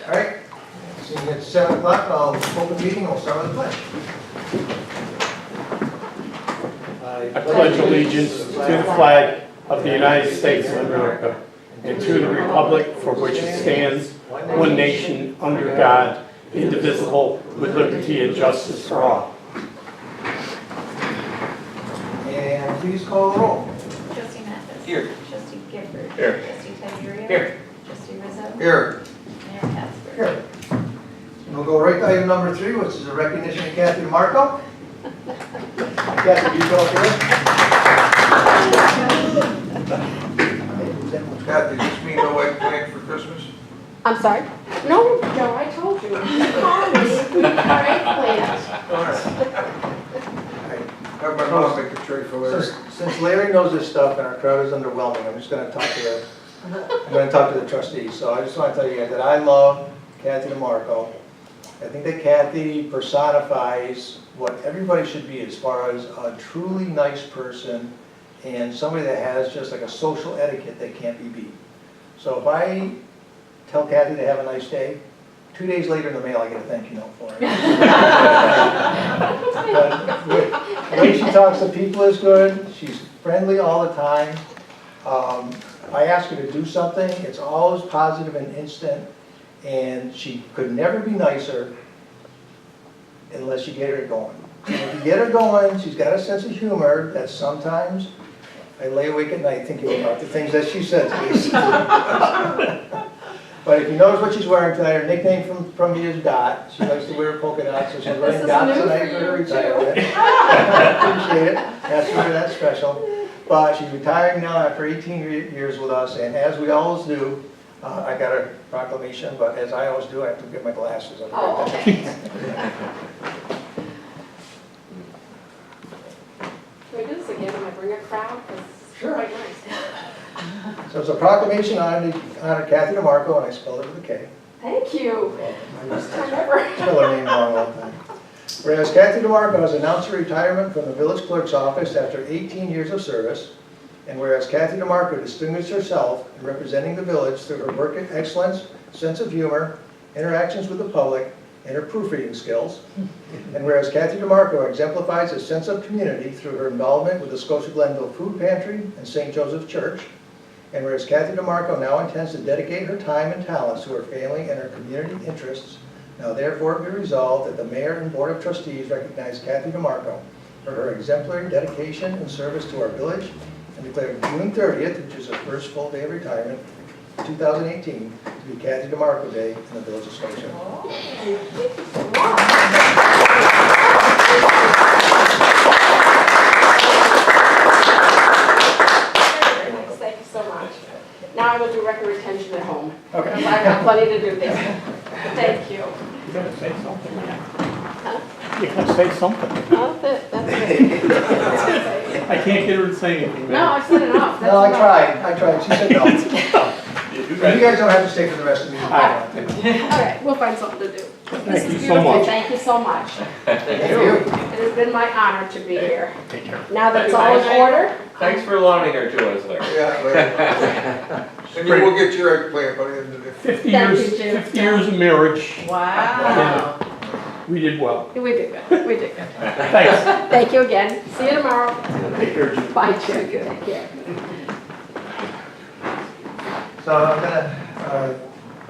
All right, seeing it's 7 o'clock, I'll open the meeting, we'll start with the pledge. I pledge allegiance to the flag of the United States of America and to the republic for which it stands, one nation, under God, indivisible, with liberty and justice for all. And please call the roll. Trustee Mathis. Here. Trustee Gifford. Here. Trustee Teddy. Here. Trustee Rizzo. Here. Mayor Casper. Here. We'll go right to item number 3, which is a recognition of Kathy DeMarco. Kathy, you go up here. Kathy, does this mean no eggplant for Christmas? I'm sorry? No, Joe, I told you. You called me. All right, plans. All right. Have my mom make a tray for Larry. Since Larry knows this stuff and our crowd is underwhelming, I'm just going to talk to the trustees. So I just want to tell you guys that I love Kathy DeMarco. I think that Kathy personifies what everybody should be as far as a truly nice person and somebody that has just like a social etiquette that can't be beat. So if I tell Kathy to have a nice day, 2 days later in the mail I get a thank you note for her. But the way she talks to people is good. She's friendly all the time. If I ask her to do something, it's always positive and instant. And she could never be nicer unless you get her going. And if you get her going, she's got a sense of humor that sometimes I lay awake at night thinking about the things that she says. But if you notice what she's wearing tonight, her nickname from me is Dot. She likes to wear polka dots, so she's wearing dots tonight for her retirement. Appreciate it. That's for her, that's special. But she's retiring now after 18 years with us, and as we always do, I got a proclamation, but as I always do, I have to get my glasses. Oh, okay. Can we do this again? Am I bring a crowd? 'Cause it's Sure. quite nice. So it's a proclamation on honor Kathy DeMarco, and I spelled it with a K. Thank you. I First time ever. spell her name wrong all the time. Whereas Kathy DeMarco has announced her retirement from the village clerk's office after 18 years of service, and whereas Kathy DeMarco distinguished herself in representing the village through her work excellence, sense of humor, interactions with the public, and her proofreading skills, and whereas Kathy DeMarco exemplifies a sense of community through her involvement with the Scotia Glenville Food Pantry and St. Joseph's Church, and whereas Kathy DeMarco now intends to dedicate her time and talents to her family and her community interests, now therefore be resolved that the Mayor and Board of Trustees recognize Kathy DeMarco for her exemplary dedication and service to our village and declare June 30th, which is her first full day of retirement, 2018, to be Kathy DeMarco Day in the Village of Scotia. Very nice. Thank you so much. Now I will do record retention at home. Okay. Because I've got plenty to do there. Thank you. You gotta say something. You gotta say something. Oh, that's it. I can't get her to say anything. No, I've said enough. That's No, I enough. tried, she said no. You guys don't have to stay for the rest of the meeting. All right, we'll find something to do. Thank you so Beautiful. much. Thank you so much. Thank you. It has been my honor to be here. Take care. Now that it's all in order, Thanks for loaning her to us, Larry. Yeah, Larry. And you will get your eggplant by the end of the day. 50 Thank years, you, Jim. 50 years of marriage. wow. We did well. We did good, we did good. Thanks. Thank you again. See you tomorrow. Take care, Jim. Bye, Jim. Take care. So I'm gonna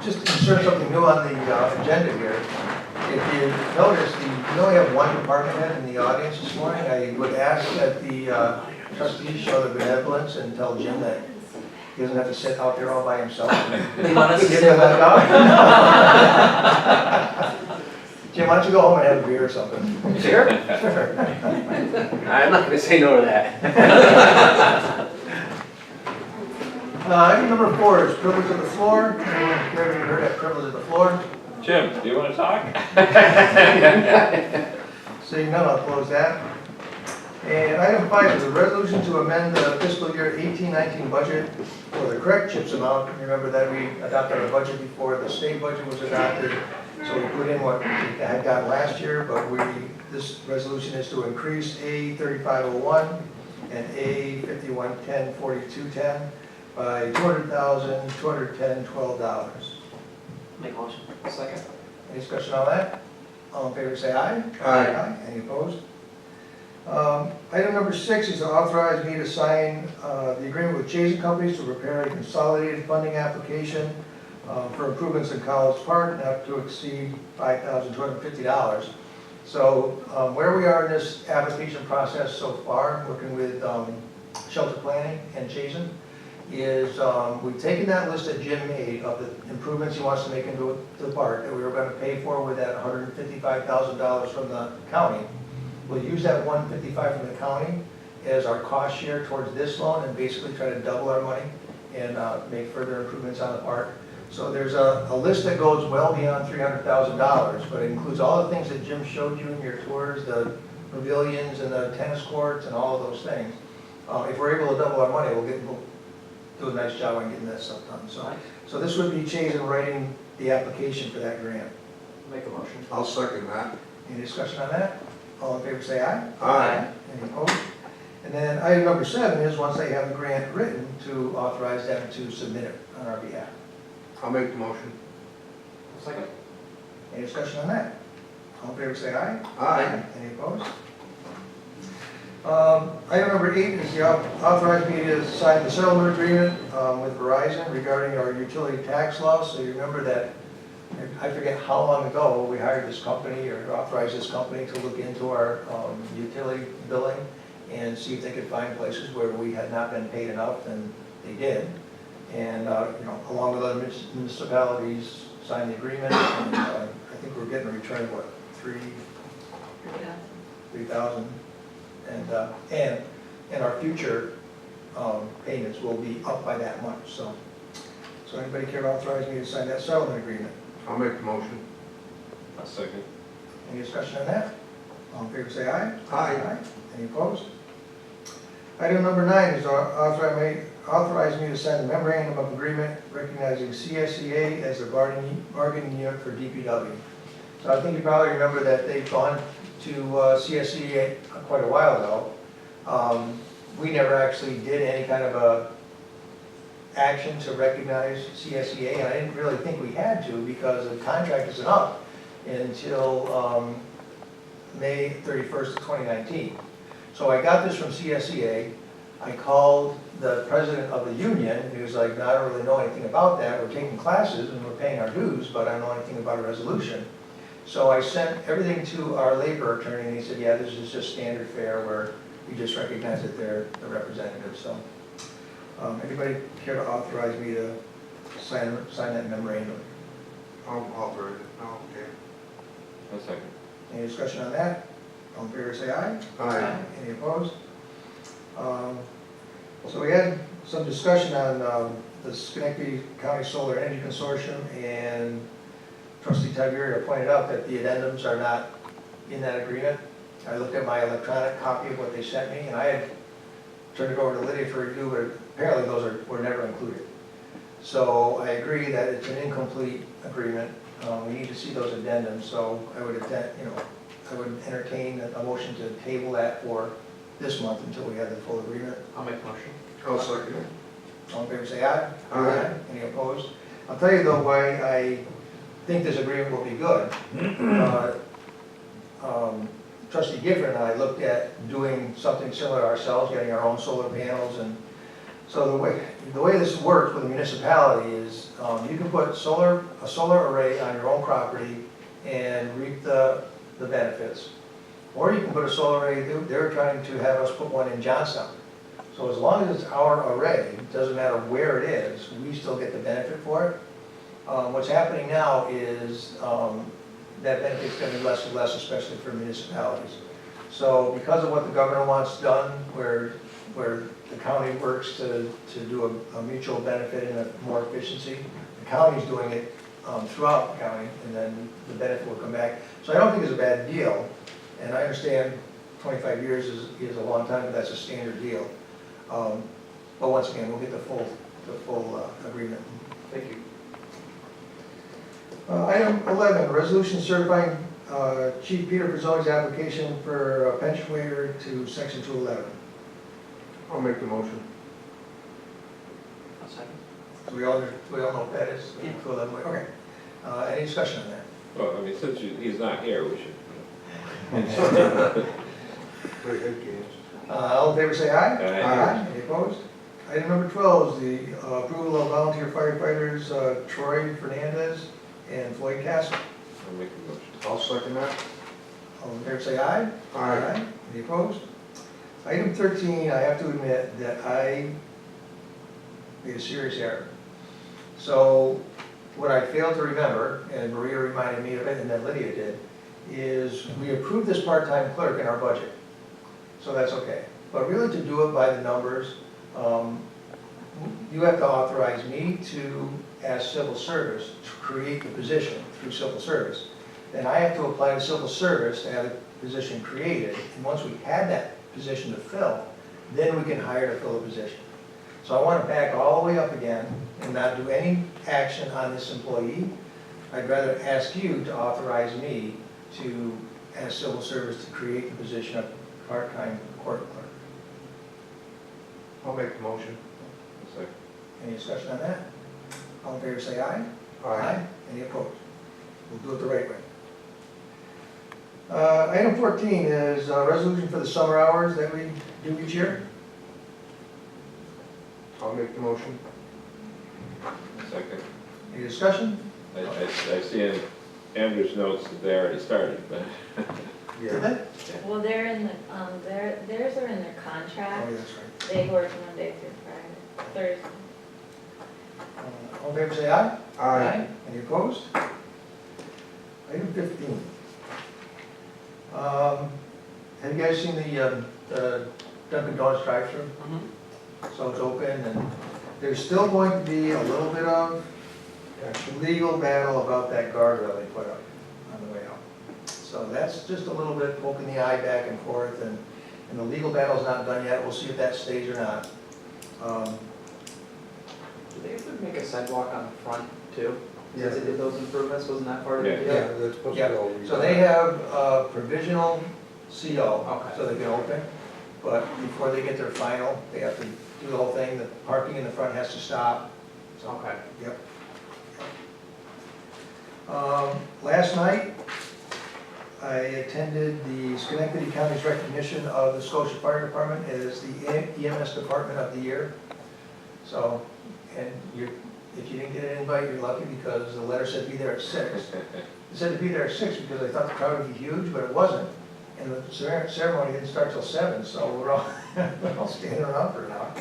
just insert something new on the agenda here. If you notice, we only have one department head in the audience this morning. I would ask that the trustees show the benevolence and tell Jim that he doesn't have to sit out there all by himself. You want us to Get sit him with out. Jim, why don't you go home and have a beer or something? Sure. Sure. I'm not gonna say no to that. Item number 4 is privilege of the floor. Anyone care to hear that privilege of the floor? Jim, do you wanna talk? Seeing none, I'll close that. And item 5 is a resolution to amend the fiscal year 18-19 budget for the correct CHIPS amount. Remember that we adopted our budget before the state budget was adopted, so we put in what we had got last year, but this resolution is to increase A 3501 and A 5110 4210 by $200,210.12. Make a motion. Second. Any discussion on that? All in favor, say aye. Aye. Any opposed? Item number 6 is to authorize me to sign the agreement with Chazen Companies to prepare a consolidated funding application for improvements in College Park, not to exceed $5,250. So where we are in this application process so far, working with Shelter Planning and Chazen, is we've taken that list that Jim made of the improvements he wants to make into the park that we were going to pay for with that $155,000 from the county. We'll use that $155,000 from the county as our cost share towards this loan and basically try to double our money and make further improvements on the park. So there's a list that goes well beyond $300,000, but it includes all the things that Jim showed you in your tours, the pavilions and the tennis courts and all of those things. If we're able to double our money, we'll do a nice job on getting that stuff done. So this would be Chazen writing the application for that grant. Make a motion. I'll second that. Any discussion on that? All in favor, say aye. Aye. Any opposed? And then item number 7 is, once they have the grant written, to authorize them to submit it on our behalf. I'll make the motion. Second. Any discussion on that? All in favor, say aye. Aye. Any opposed? Item number 8 is the authorize me to sign the settlement agreement with Verizon regarding our utility tax loss. So you remember that, I forget how long ago, we hired this company or authorized this company to look into our utility billing and see if they could find places where we had not been paid enough, and they did. And, along with other municipalities, signed the agreement, and I think we're getting a return of what, $3,000? And our future payments will be up by that much, so anybody care to authorize me to sign that settlement agreement? I'll make the motion. I'll second. Any discussion on that? All in favor, say aye. Aye. Any opposed? Item number 9 is authorize me to sign a memorandum of agreement recognizing CSEA as the bargaining unit for DPW. So I think you probably remember that they've gone to CSEA quite a while ago. We never actually did any kind of a action to recognize CSEA, and I didn't really think we had to because the contract isn't up until May 31st of 2019. So I got this from CSEA. I called the president of the union, and he was like, no, I don't really know anything about that. We're taking classes and we're paying our dues, but I don't know anything about a resolution. So I sent everything to our labor attorney, and he said, yeah, this is just standard fare where we just recognize that they're the representatives. So anybody care to authorize me to sign that memorandum? I'll authorize it. Oh, okay. I'll second. Any discussion on that? All in favor, say aye. Aye. Any opposed? So we had some discussion on the Schenectady County Solar Energy Consortium, and Trustee Tiberia pointed out that the addendums are not in that agreement. I looked at my electronic copy of what they sent me, and I had turned it over to Lydia for review, but apparently those were never included. So I agree that it's an incomplete agreement. We need to see those addendums, so I would entertain a motion to table that for this month until we have the full agreement. I'll make a motion. I'll second it. All in favor, say aye. Aye. Any opposed? I'll tell you though why I think this agreement will be good. Trustee Gifford and I looked at doing something similar ourselves, getting our own solar panels, and so the way this works with a municipality is you can put a solar array on your own property and reap the benefits. Or you can put a solar array, they're trying to have us put one in Johnstown. So as long as it's our array, it doesn't matter where it is, we still get the benefit for it. What's happening now is that benefit's going to be less and less, especially for municipalities. So because of what the governor wants done, where the county works to do a mutual benefit and a more efficiency, the county's doing it throughout the county, and then the benefit will come back. So I don't think it's a bad deal, and I understand 25 years is a long time, but that's a standard deal. But once again, we'll get the full agreement. Thank you. Item 11, resolution certifying Chief Peter Frizoli's application for a pension waiver to Section 211. I'll make the motion. I'll second. Do we all know what that is? 211, okay. Any discussion on that? Well, I mean, since he's not here, we should. Very good games. All in favor, say aye. Aye. Any opposed? Item number 12 is the approval of volunteer firefighters Troy Fernandez and Floyd Castle. I'll make a motion. I'll second that. All in favor, say aye. Aye. Any opposed? Item 13, I have to admit that I made a serious error. So what I failed to remember, and Maria reminded me of it, and then Lydia did, is we approved this part-time clerk in our budget. So that's okay. But really to do it by the numbers, you have to authorize me to ask civil service to create the position through civil service. Then I have to apply to civil service to have the position created. And once we had that position to fill, then we can hire to fill the position. So I want to back all the way up again and not do any action on this employee. I'd rather ask you to authorize me to ask civil service to create the position of part-time court clerk. I'll make the motion. Second. Any discussion on that? All in favor, say aye. Any opposed? We'll do it the right way. Item 14 is a resolution for the summer hours that we do each year. I'll make the motion. Second. Any discussion? I see in Andrew's notes that they already started, but. Did they? Well, they're in the, theirs are in their Oh, contract. yeah, that's right. They work Monday through Friday, Thursday. All in favor, say aye. Aye. Any opposed? Item 15. Have you guys seen the Dunkin' Donuts drive-thru? So it's open, and there's still going to be a little bit of legal battle about that guardrail they put up on the way out. So that's just a little bit poking the eye back and forth, and the legal battle's not done yet. We'll see if that stays or not. Did they ever make a sidewalk on the front too? Yeah. Since they did those improvements, wasn't that part of it? Yeah. That's supposed to Yeah, go. so they have a provisional CO, Okay. so they can open, but before they get their final, they have to do the whole thing. The parking in the front has to stop. Okay. Yep. Last night, I attended the Schenectady County's recognition of the Scotia Fire Department as the EMS Department of the Year. So, and if you didn't get an invite, you're lucky because the letter said be there at 6. It said to be there at 6 because I thought the crowd would be huge, but it wasn't. And the ceremony didn't start till 7, so we're all, we're all standing around for an hour.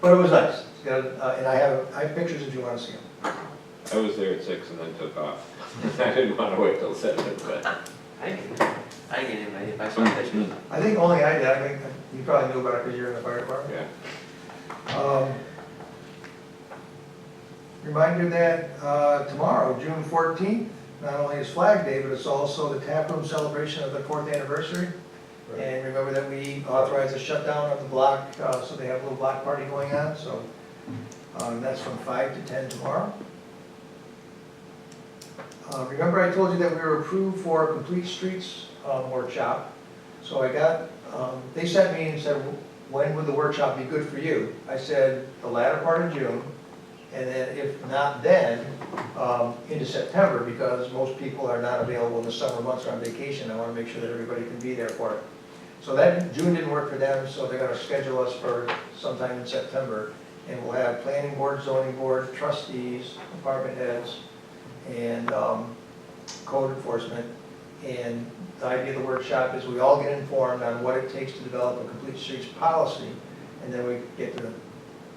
But it was nice. It's got, and I have pictures if you want to see them. I was there at 6 and then took off. I didn't want to wait till 7, but. I didn't get invited by some pictures. I think only I did. I think you probably knew about it because you're in the fire department. Yeah. Reminder that tomorrow, June 14th, not only is Flag Day, but it's also the tap room celebration of the 4th anniversary. And remember that we authorized the shutdown of the block, so they have a little block party going on. So that's from 5 to 10 tomorrow. Remember I told you that we were approved for a Complete Streets workshop. So I got, they sent me and said, when would the workshop be good for you? I said, the latter part of June, and then if not then, into September, because most people are not available in the summer months or on vacation. I want to make sure that everybody can be there for it. So that June didn't work for them, so they're going to schedule us for sometime in September. And we'll have planning board, zoning board, trustees, department heads, and code enforcement. And the idea of the workshop is we all get informed on what it takes to develop a Complete Streets policy, and then we get to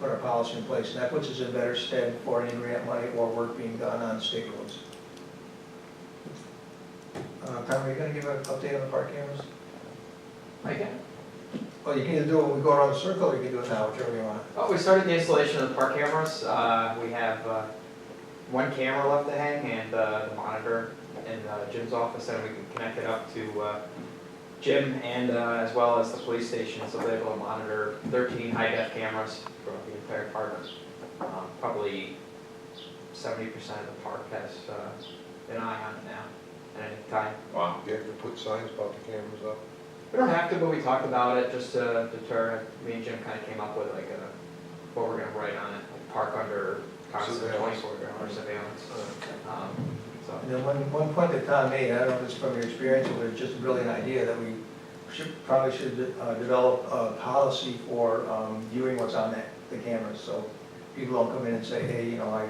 put our policy in place. And that puts us in better stead for any grant money or work being done on state roads. Tom, are you going to give an update on the park cameras? I can. Well, you can either do it when we go around the circle, or you can do it now, whichever you want. Oh, we started the installation of the park cameras. We have one camera left to hang and the monitor in Jim's office, and we can connect it up to Jim and as well as the police station, so they're able to monitor 13 high-def cameras throughout the entire park. Probably 70% of the park has an eye on it now at any time. Wow. You have to put signs about the cameras up. We don't have to, but we talked about it just to deter. Me and Jim kind of came up with like what we're going to write on it, like park under constant Surveillance. 24-hour surveillance. So, And then one point that Tom made, I don't know if it's from your experience or it's just a brilliant idea, that we probably should develop a policy for viewing what's on the cameras, so people don't come in and say, hey, you know,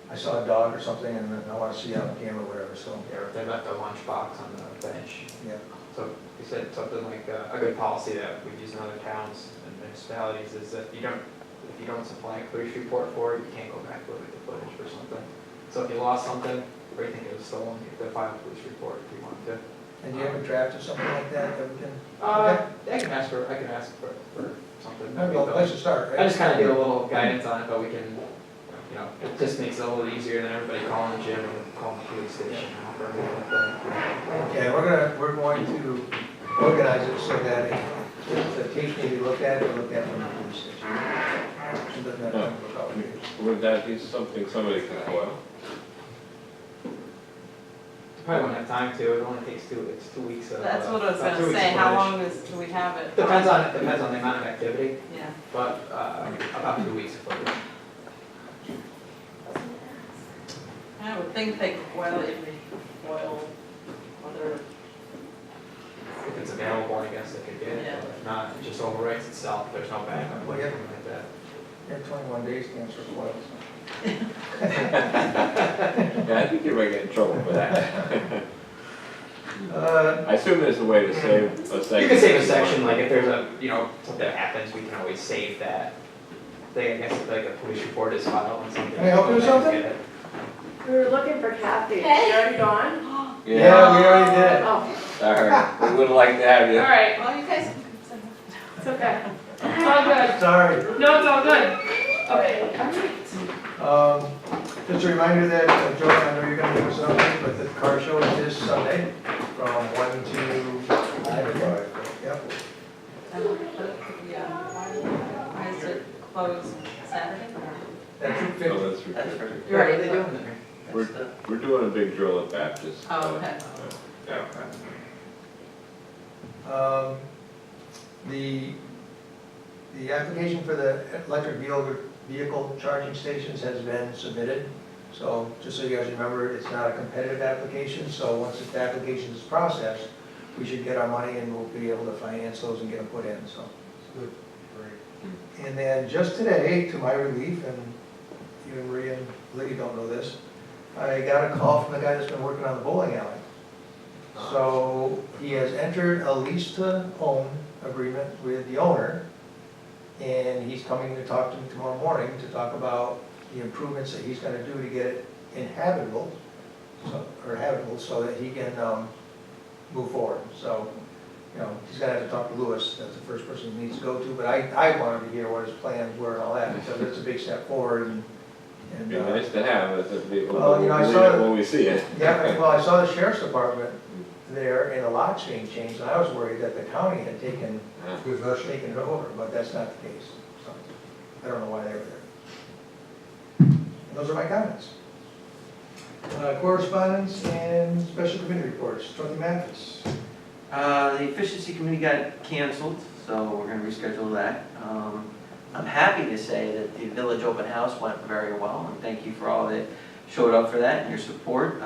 I saw a dog or something and I want to see it on camera or whatever, so, yeah, if they left a lunchbox on the bench. yeah. So we said something like a good policy that we've used in other towns and municipalities is that if you don't supply a police report for it, you can't go back look at the footage for something. So if you lost something or you think it was stolen, you have to file a police report if you want to. And do you have a draft or something like that that we can? I can ask for something. That'd be a place to start, right? I just kind of do a little guidance on it, but we can, you know, it just makes it a little easier than everybody calling the gym or calling the police station now for everything. Yeah, we're going to organize it so that if the case may be looked at, it'll look at from the police station. It doesn't have to look out here. Would that be something somebody could foil? Probably won't have time to, it only takes it's 2 weeks of. That's what I was about 2 gonna weeks say, of how footage. long do we have it? Depends on the amount of activity, Yeah. but about 2 weeks of footage. I would think they could foil it if they foil other, If it's available, I guess they could get it, Yeah. but if not, it just overwrites itself, there's no backup, or Well, yeah. anything like that. You have 21 days to answer foils. Yeah, I think you might get in trouble for that. So. I assume there's a way to save a section. You can save a section, like if there's a, you know, something that happens, we can always save that. I guess if like a police report is filed on something. Can I help you with go back and something? get it. We were looking for Kathy. Is Hey. she already gone? Yeah, we already did. Oh, Sorry, we would like to have all you. right. well, you guys. It's okay. It's all good. Sorry. No, it's all good. Okay. Just a reminder that, Joe, I know you're gonna do something, but the car show is this Sunday from 1 to 5. Yep. Yeah, why is it closed Saturday? That's Route 50. Oh, that's ridiculous. You're right, what are they doing there? We're doing a big drill at Baptist. Oh, okay. Yeah. The application for the electric vehicle charging stations has been submitted. So just so you guys remember, it's not a competitive application, so once the application is processed, we should get our money and we'll be able to finance those and get them put in, so. Good. Great. And then just today, to my relief, and you and Maria and Liddy don't know this, I got a call from the guy that's been working on the bowling alley. So he has entered a lease to own agreement with the owner, and he's coming to talk to me tomorrow morning to talk about the improvements that he's gonna do to get it habitable so that he can, move forward. So, you know, he's gonna have to talk to Lewis, that's the first person he needs to go to, but I wanted to hear what his plans were and all that, because it's a big step forward and. It'd be nice to have it, it'd be, Well, you know, I we'll saw read it it. when we see it. Yeah, well, I saw the sheriff's department there and the locks being changed, and I was worried that the county had taken it over, but that's not the case. So I don't know why they were there. And those are my comments. Correspondence and special committee reports. Trustee Mathis. The efficiency committee got canceled, so we're gonna reschedule that. I'm happy to say that the village open house went very well, and thank you for all that showed up for that and your support.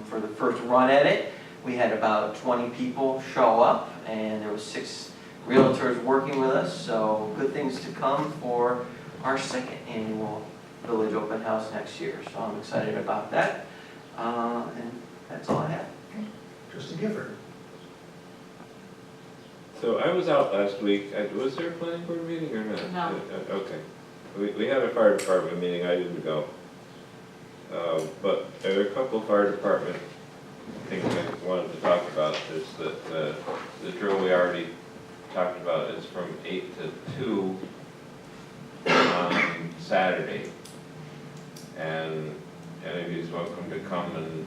For the first run at it, we had about 20 people show up, and there was 6 realtors working with us, so good things to come for our second annual village open house next year. So I'm excited about that, and that's all I have. Trustee Gifford. So I was out last week, was there a planning board meeting or not? No. Okay. We had a fire department meeting, I didn't go. But there are a couple of fire department things I wanted to talk about, is that the drill we already talked about is from 8 to 2 on Saturday. And any of you is welcome to come and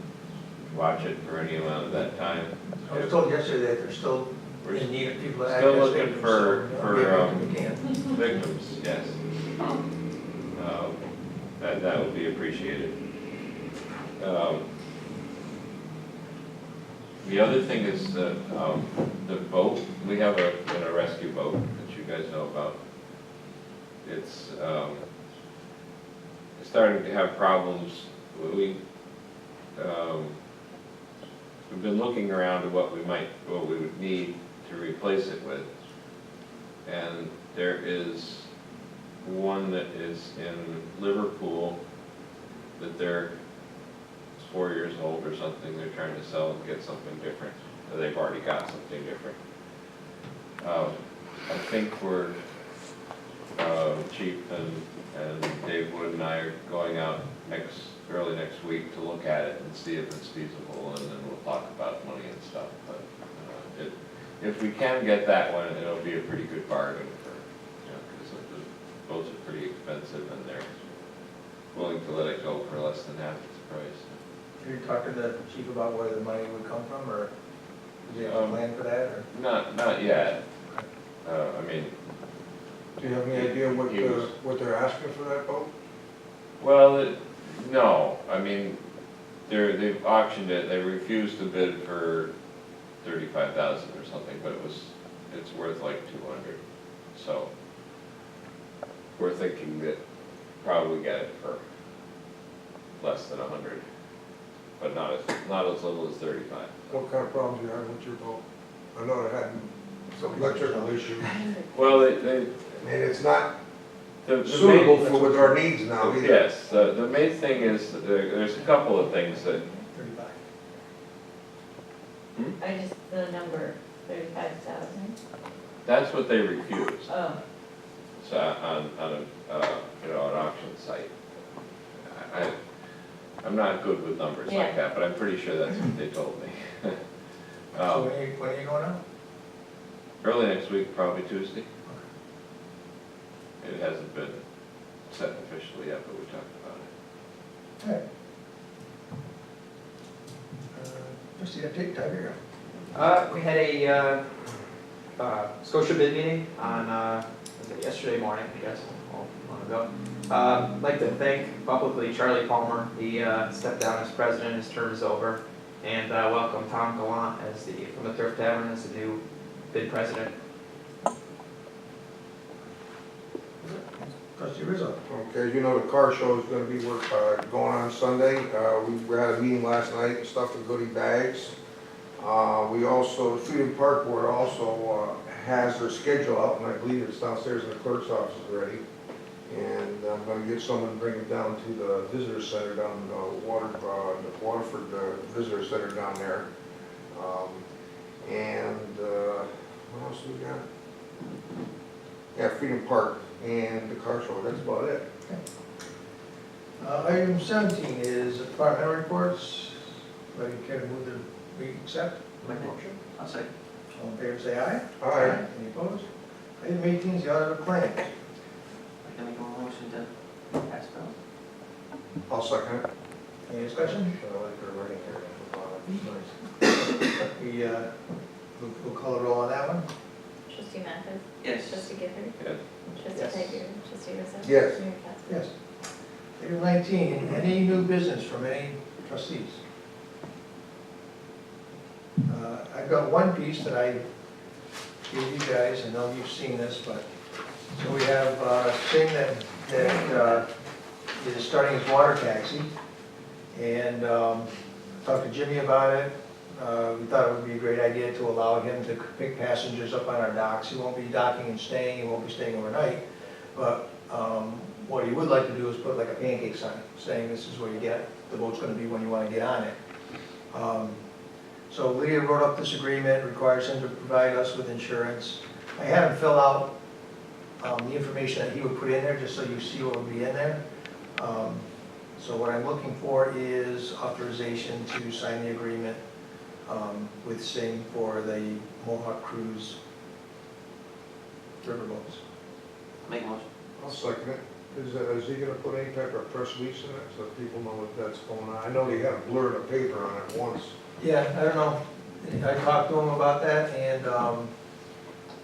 watch it for any amount of that time. I was told yesterday that they're still We're in need of people to still access looking victims, for- so, for, get everything we can. Victims, yes. That would be appreciated. The other thing is that the boat, we have a rescue boat that you guys know about. It's starting to have problems. we've been looking around at what we would need to replace it with. And there is one that is in Liverpool that it's 4 years old or something. They're trying to sell and get something different. They've already got something different. I think we're, Chief and Dave Wood and I are going out early next week to look at it and see if it's feasible, and then we'll talk about money and stuff. But if we can get that one, it'll be a pretty good bargain for, because the boats are pretty expensive and they're willing to let it go for less than half its price. Have you talked to the chief about where the money would come from, or do you have a plan for that, or? Not yet. I mean, Do you have any idea what they're asking for that boat? well, no, I mean, they've auctioned it, they refused to bid for 35,000 or something, but it's worth like 200. So we're thinking that probably get it for less than 100, but not as little as 35. What kind of problems you have with your boat? I know it had some electrical issues. Well, I mean, it's not the suitable main, for what our needs now either. yes, the main thing is, there's a couple of things that, 35. I just, the number, 35,000. that's what they refused. Oh, So on an auction site. I'm not good with numbers Yeah. like that, but I'm pretty sure that's what they told me. So when are you going out? Early next week, probably Tuesday. It hasn't been set officially yet, but we talked about it. All right. Trustee update, Tiger. We had a Scotia bid meeting on, was it yesterday morning, I guess, a long ago. I'd like to thank publicly Charlie Palmer. He stepped down as president, his term is over. And welcome Tom Gallant from the Turf Tavern as the new bid president. Trustee Rizzo. Okay, you know the car show is gonna be going on Sunday. We had a meeting last night and stuff with goodie bags. We also, the Freedom Park Board also has their schedule out, and I believe it's downstairs in the clerk's office already. And I'm gonna get someone to bring it down to the visitor center down in the Waterford Visitor Center down there. What else we got? Yeah, Freedom Park and the car show, that's about it. Item 17 is departmental reports. Anybody care to move the, we accept? Make a motion. I'll say. All in favor, say aye. Aye. Any opposed? Item 18 is the audit of claims. I can make a motion to pass bill. I'll second it. Any discussion? I like her writing here. We'll call it roll on that one. trustee Mathis? Yes. Trustee Gifford? Yes. Trustee Yes. Tiger? Trustee Rizzo? Yes. Mayor Casper? Yes. Item 19, any new business from any trustees? I've got one piece that I gave you guys, I know you've seen this, but, so we have Singh that is starting his water taxi, and talked to Jimmy about it. We thought it would be a great idea to allow him to pick passengers up on our docks. He won't be docking and staying, he won't be staying overnight, but what he would like to do is put like a pancake sign saying this is where you get, the boat's gonna be when you wanna get on it. So Leah wrote up this agreement, requires him to provide us with insurance. I had him fill out the information that he would put in there, just so you see what would be in there. So what I'm looking for is authorization to sign the agreement with Singh for the Mohawk Cruise riverboats. Make a motion. I'll second it. Is he gonna put any type of press release in it so people know what that's going on? I know he had a blur of paper on it once. Yeah, I don't know. I talked to him about that, and,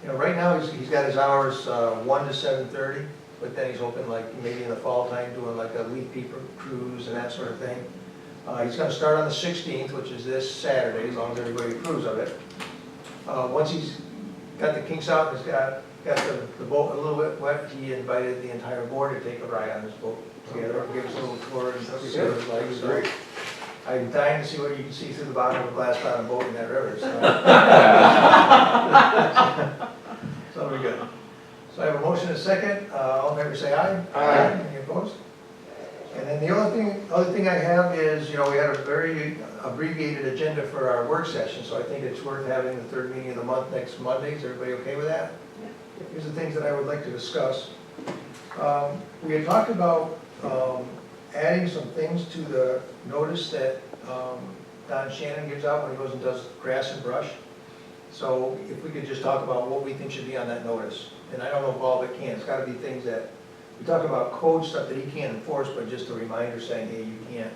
you know, right now, he's got his hours 1 to 7:30, but then he's open like maybe in the fall time doing like a leaf peeper cruise and that sort of thing. He's gonna start on the 16th, which is this Saturday, as long as everybody approves of it. Once he's got the kinks out, and he's got the boat a little bit wet, he invited the entire board to take a ride on his boat together, give us a little tour and see what it's like. So I'm dying to see what you can see through the bottom of a glass bottom boat in that river, so. So we're good. So I have a motion and a second, all in favor say aye. Aye. Any opposed? And then the other thing I have is, we had a very abbreviated agenda for our work session, so I think it's worth having the third meeting of the month next Monday. Is everybody okay with that? Here's the things that I would like to discuss. We had talked about adding some things to the notice that Don Shannon gives out when he goes and does grass and brush. So if we could just talk about what we think should be on that notice. And I don't know if all of it can, it's gotta be things that, we talk about code stuff that he can't enforce, but just a reminder saying, hey, you can't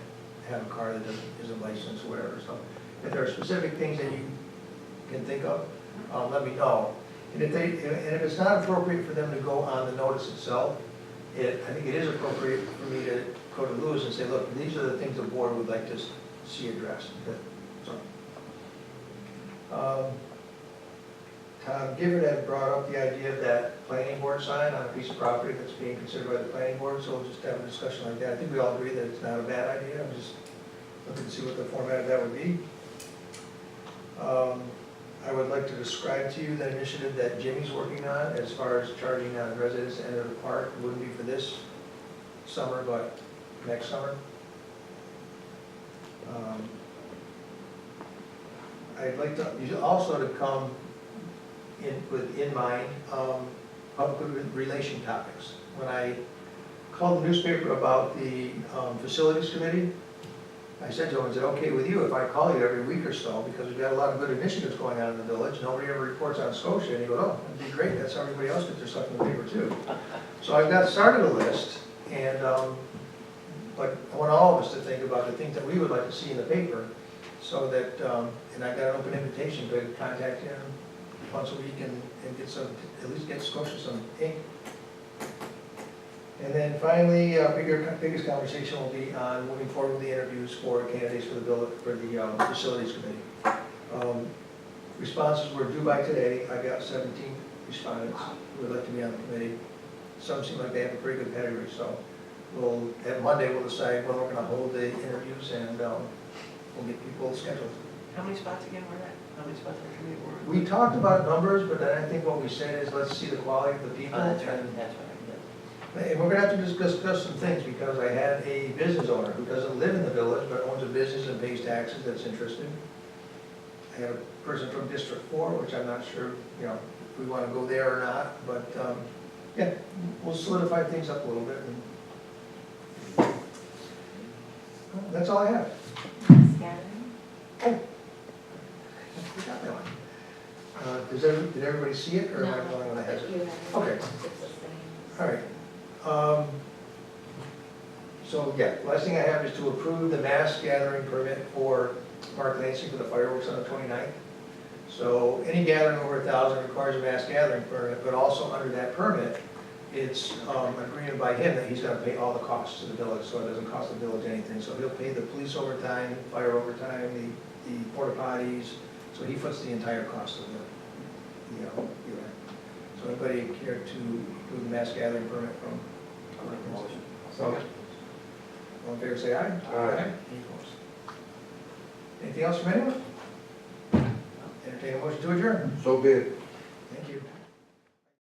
have a car that isn't licensed or whatever. So if there are specific things that you can think of, let me know. And if it's not appropriate for them to go on the notice itself, I think it is appropriate for me to go to Lewis and say, look, these are the things the board would like to see addressed. Tom Gibbard had brought up the idea of that planning board sign on a piece of property that's being considered by the planning board, so we'll just have a discussion like that. I think we all agree that it's not a bad idea. I'm just looking to see what the format of that would be. I would like to describe to you the initiative that Jimmy's working on as far as charging on residents to enter the park. It wouldn't be for this summer, but next summer. I'd like to also to come in mind public relation topics. When I called the newspaper about the facilities committee, I said to him, is it okay with you if I call you every week or so, because we've got a lot of good initiatives going on in the village, nobody ever reports on Scotia, and he goes, oh, that'd be great, that's how everybody else gets their stuff in the paper too. So I've got started a list, and but I want all of us to think about the things that we would like to see in the paper, so that, and I've got an open invitation to contact him once a week and get some, at least get Scotia some ink. And then finally, biggest conversation will be on moving forward with the interviews for candidates for the facilities committee. Responses were due by today. I got 17 respondents who would like to be on the committee. Some seem like they have a pretty good pedigree, so at Monday we'll decide when we're going to hold the interviews, and we'll get people scheduled. How many spots again were that? How many spots were committee were? We talked about numbers, but then I think what we said is let's see the quality of the people. That's right, and that's right. And we're gonna have to discuss some things, because I had a business owner who doesn't live in the village, but owns a business and pays taxes that's interested. I have a person from District 4, which I'm not sure, if we wanna go there or not, but, yeah, we'll solidify things up a little bit. And that's all I have. Scattering? I forgot that one. Did everybody see it, or am I the only one that has it? You have it. Okay. It's the same. All right. So, yeah, last thing I have is to approve the mass gathering permit for Mark Lansing for the fireworks on the 29th. So any gathering over 1,000 requires a mass gathering permit, but also under that permit, it's agreed by him that he's gonna pay all the costs to the village, so it doesn't cost the village anything. So he'll pay the police overtime, fire overtime, the porta potties, so he foots the entire cost of the event. So anybody care to approve the mass gathering permit from? So, all in favor say aye. Aye. Any opposed? Anything else from anyone? Entertain a motion to adjourn. So be it.